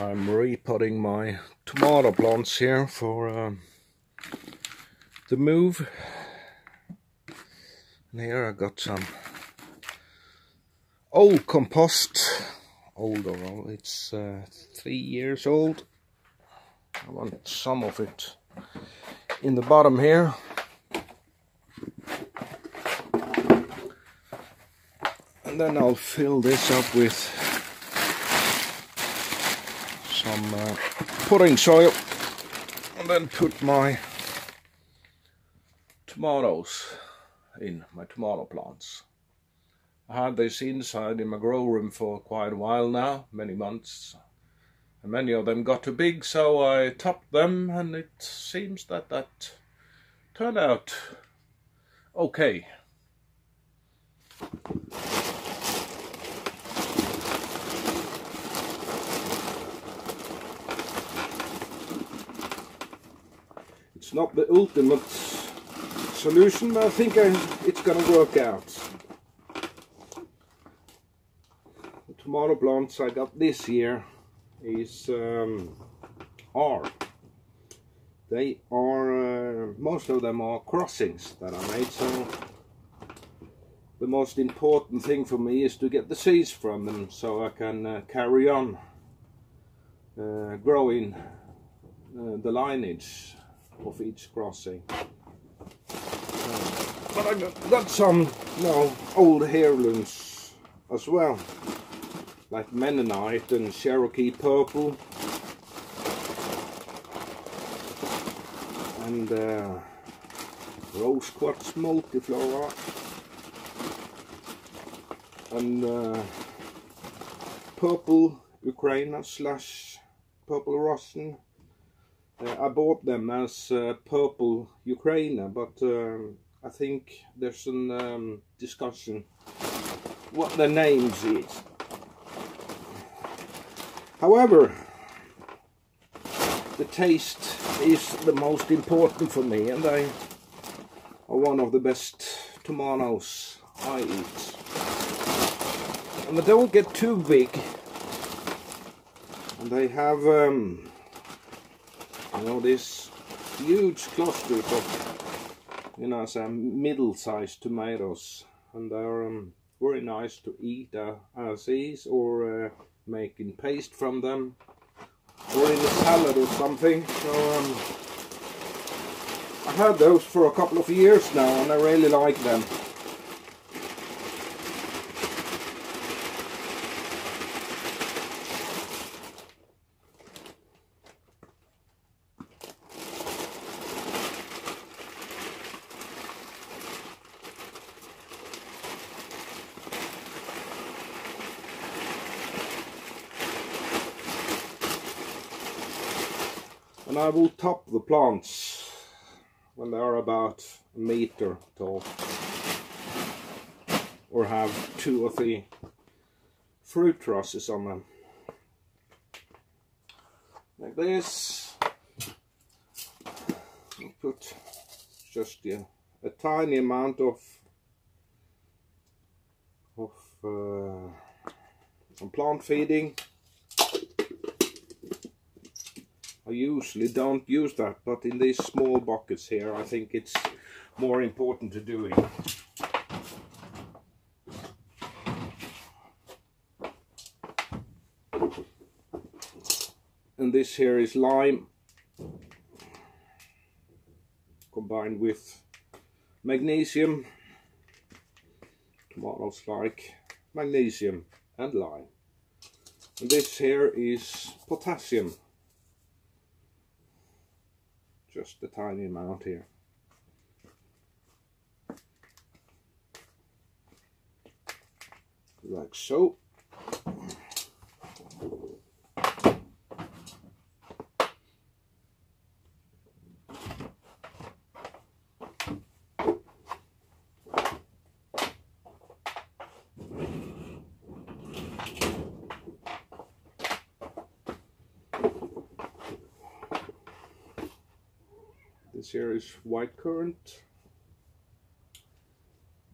I'm repotting my tomato plants here for the move. And here I got some old compost, older, it's 3 years old. I want some of it in the bottom here. And then I'll fill this up with some potting soil and then put my tomatoes in, my tomato plants. I had this inside in my grow room for quite a while now, many months, and many of them got too big, so I topped them, and it seems that that turned out okay. It's not the ultimate solution, but I think it's gonna work out. The tomato plants I got this year is they are most of them are crossings that I made, so the most important thing for me is to get the seeds from them so I can carry on growing the lineage of each crossing. But I got some, old heirlooms as well, like Mennonite and Cherokee Purple, and Rose Quartz Multiflora, and Purple Ukraina / Purple Russian. I bought them as Purple Ukraina, but I think there's some discussion what the names is. However, the taste is the most important for me, and they are one of the best tomatoes I eat. And they don't get too big, and they have this huge clusters of some middle-sized tomatoes, and they're very nice to eat as is, or making paste from them, or in a salad or something. So I had those for a couple of years now, and I really like them. And I will top the plants when they are about a meter tall, or have 2 or 3 fruit trusses on them, like this. I'll put just a tiny amount of plant feeding. I usually don't use that, but in these small buckets here I think it's more important to do it. And this here is lime combined with magnesium. Tomatoes like magnesium and lime. And this here is potassium. Just a tiny amount here. Like so. This here is white currant.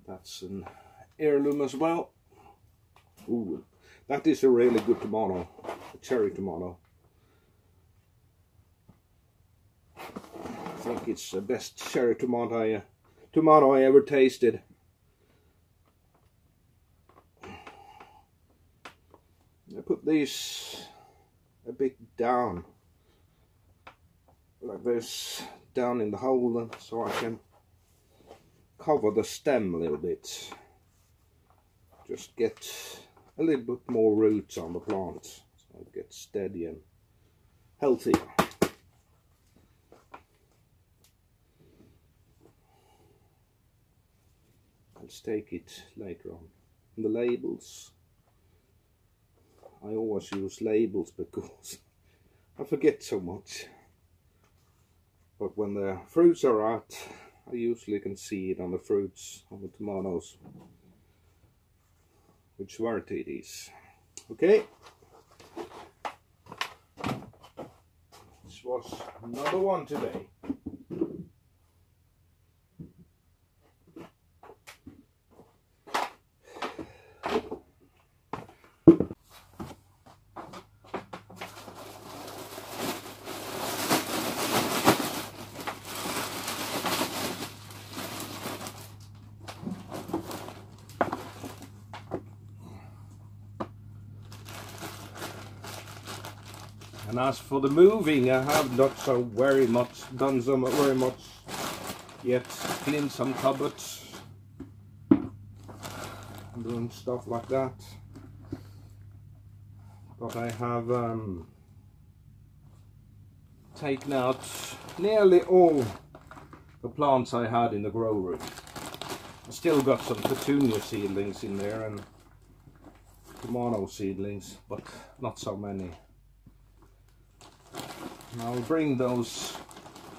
That's an heirloom as well. Ooh, that is a really good tomato, a cherry tomato. think it's the best cherry tomato I ever tasted. I put these a bit down, like this, down in the hole, so I can cover the stem a little bit. Just get a little bit more roots on the plant, so it gets steady and healthy. I'll stake it later on. And the labels, I always use labels because I forget so much. But when the fruits are out, I usually can see it on the fruits, on the tomatoes, which variety it is. Okay. This was another one today. And as for the moving, I have not so very much done very much yet. Cleaned some cupboards, doing stuff like that. But I have taken out nearly all the plants I had in the grow room. I still got some petunia seedlings in there and tomato seedlings, but not so many. I'll bring those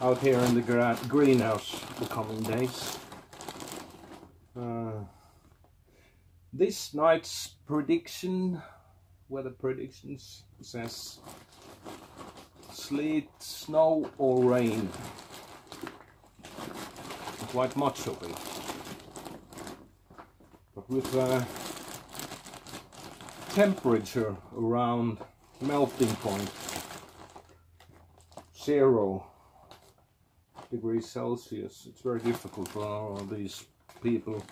out here in the greenhouse the coming days. This night's prediction, weather predictions, says sleet, snow or rain. Quite much of it. But with temperature around melting point 0 degrees Celsius, it's very difficult for all these people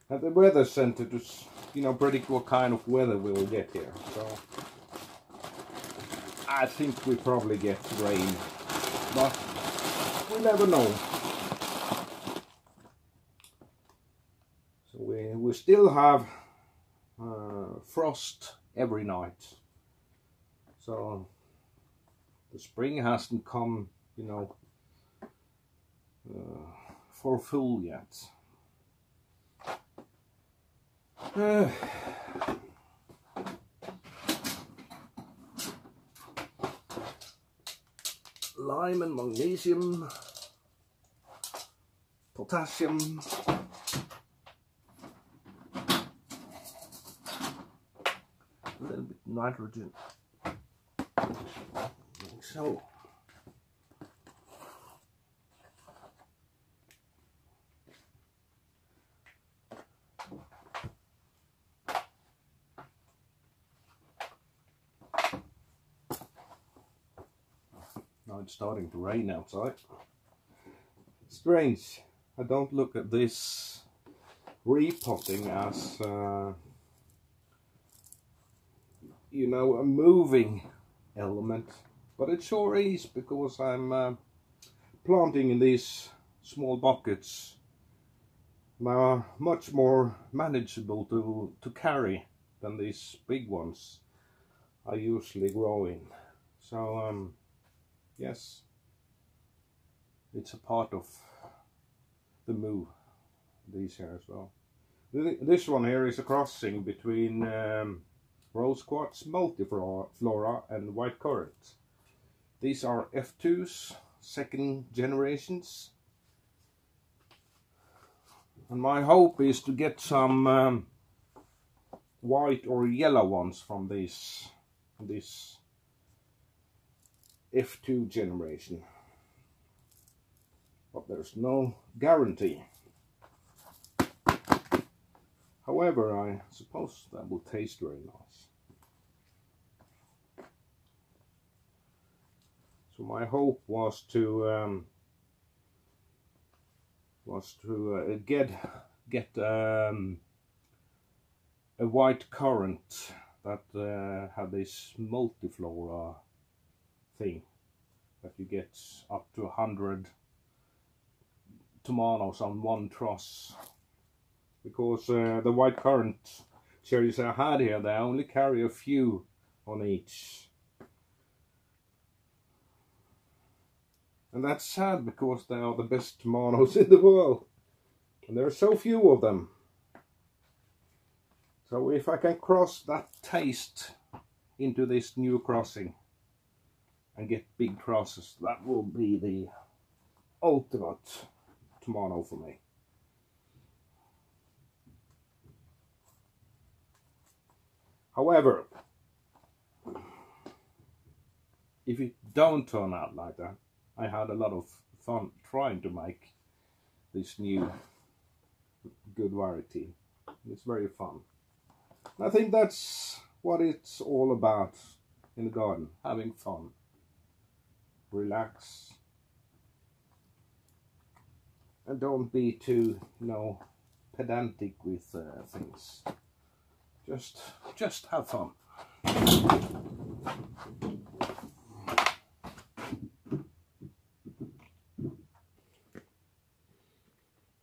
at the weather center to, predict what kind of weather we will get here. So I think we probably get rain, but we never know. So we still have frost every night. So the spring hasn't come, for full yet. Lime and magnesium, potassium, a little bit nitrogen. So now it's starting to rain outside. Strange, I don't look at this repotting as a moving element. But it sure is, because I'm planting in these small buckets. They are much more manageable to carry than these big ones I usually grow in. So yes, it's a part of the move, these here as well. This one here is a crossing between rose quartz, multiflora and white currant. These are F2s, second generations. And my hope is to get some white or yellow ones from this F2 generation. But there's no guarantee. However, I suppose that will taste very nice. So my hope was to get a white currant that had this multiflora thing that you get up to 100 tomatoes on one truss, because the white currant cherries I had here, they only carry a few on each. And that's sad, because they are the best tomatoes in the world. And there are so few of them. So if I can cross that taste into this new crossing and get big crosses, that will be the ultimate tomato for me. However, if it don't turn out like that, I had a lot of fun trying to make this new good variety. It's very fun. I think that's what it's all about in the garden, having fun, relax, and don't be too, pedantic with things. Just have fun.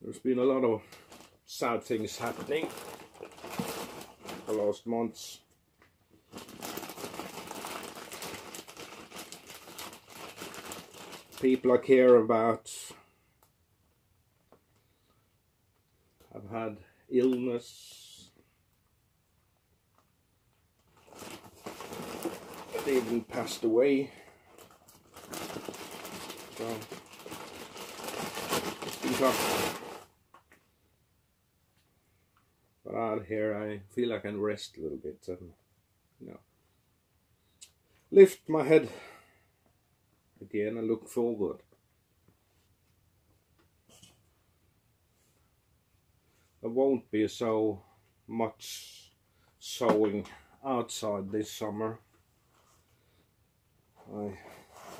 There's been a lot of sad things happening the last months. People I care about have had illness, they even passed away. So it's been tough. But out here I feel I can rest a little bit and lift my head again and look forward. There won't be so much sowing outside this summer. I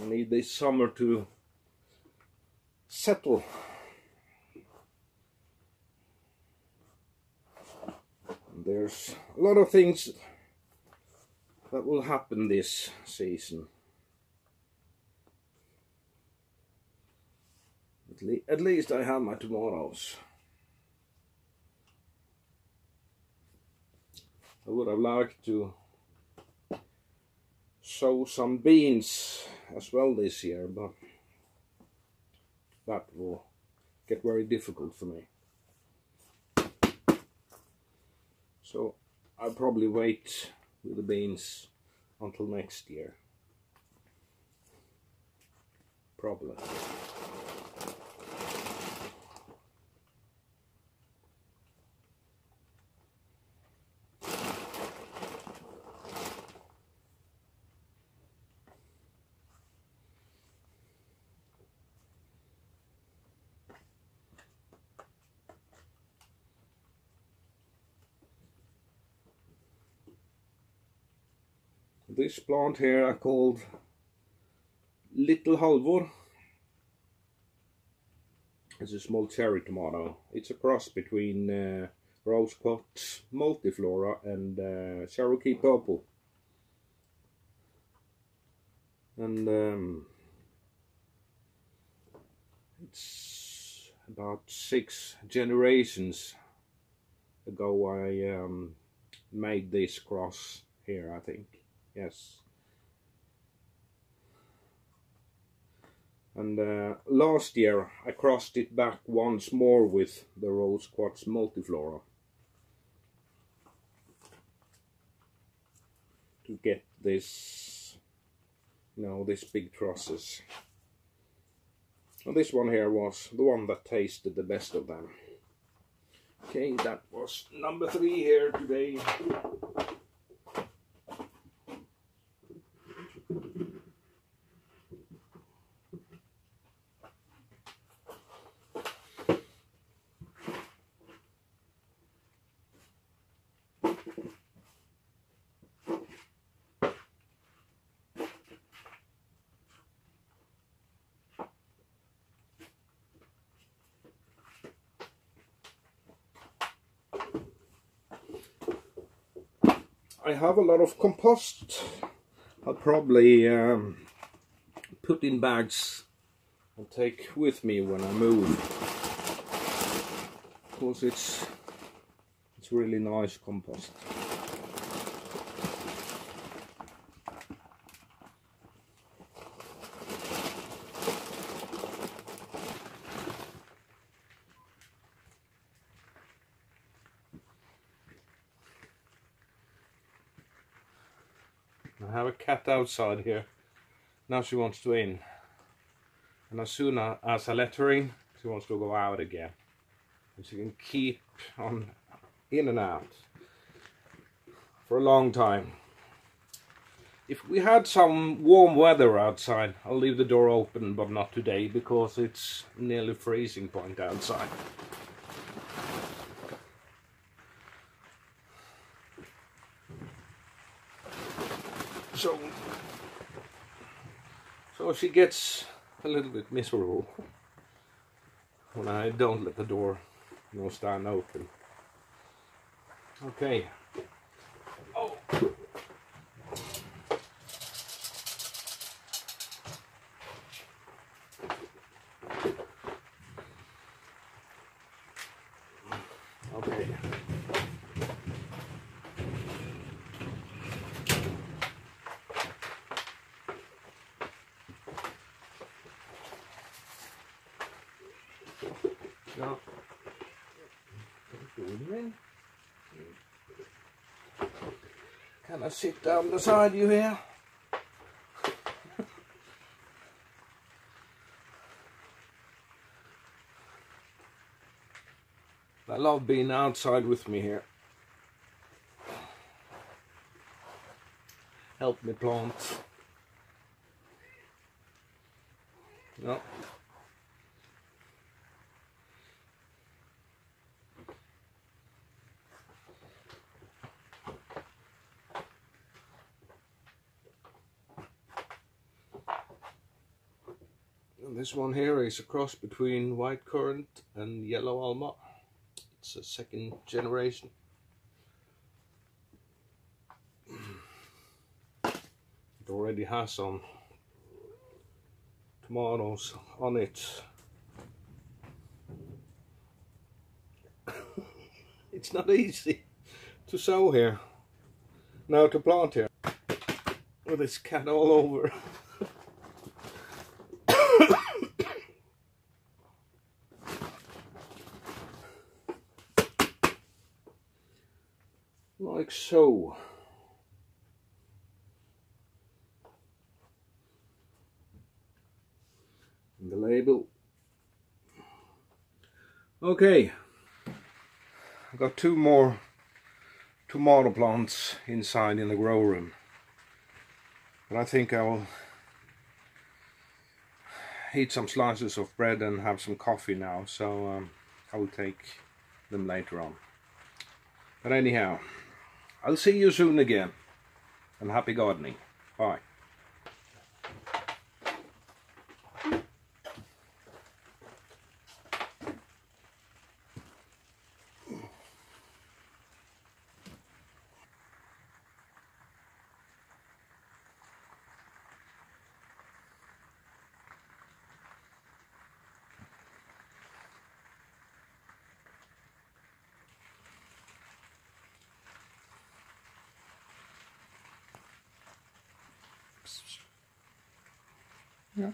need this summer to settle. There's a lot of things that will happen this season. At least I have my tomatoes. I would have liked to sow some beans as well this year, but that will get very difficult for me. So I'll probably wait with the beans until next year. Probably. This plant here I called Little Halvor. It's a small cherry tomato. It's a cross between Rosecott multiflora and Cherokee purple. And it's about 6 generations ago I made this cross here, I think. Yes. And last year I crossed it back once more with the Rose Quartz multiflora to get this, this big crosses. And this one here was the one that tasted the best of them. Okay, that was number 3 here today. I have a lot of compost. I'll probably put in bags and take with me when I move, because it's really nice compost. I have a cat outside here. Now she wants to in. And as soon as I let her in, she wants to go out again. And she can keep on in and out for a long time. If we had some warm weather outside, I'll leave the door open, but not today because it's nearly freezing point outside. So she gets a little bit miserable when I don't let the door stand open. Okay. Oh. Okay. So, can I sit down beside you here? I love being outside with me here. Help me plant. No. And this one here is a cross between white currant and yellow almond. It's a second generation. It already has some tomatoes on it. It's not easy to sow here. Now to plant here. With this cat all over. Like so. And the label. Okay. I've got 2 more tomato plants inside in the grow room. But I think I will eat some slices of bread and have some coffee now, so I will take them later on. But anyhow, I'll see you soon again, and happy gardening. Bye. Yeah.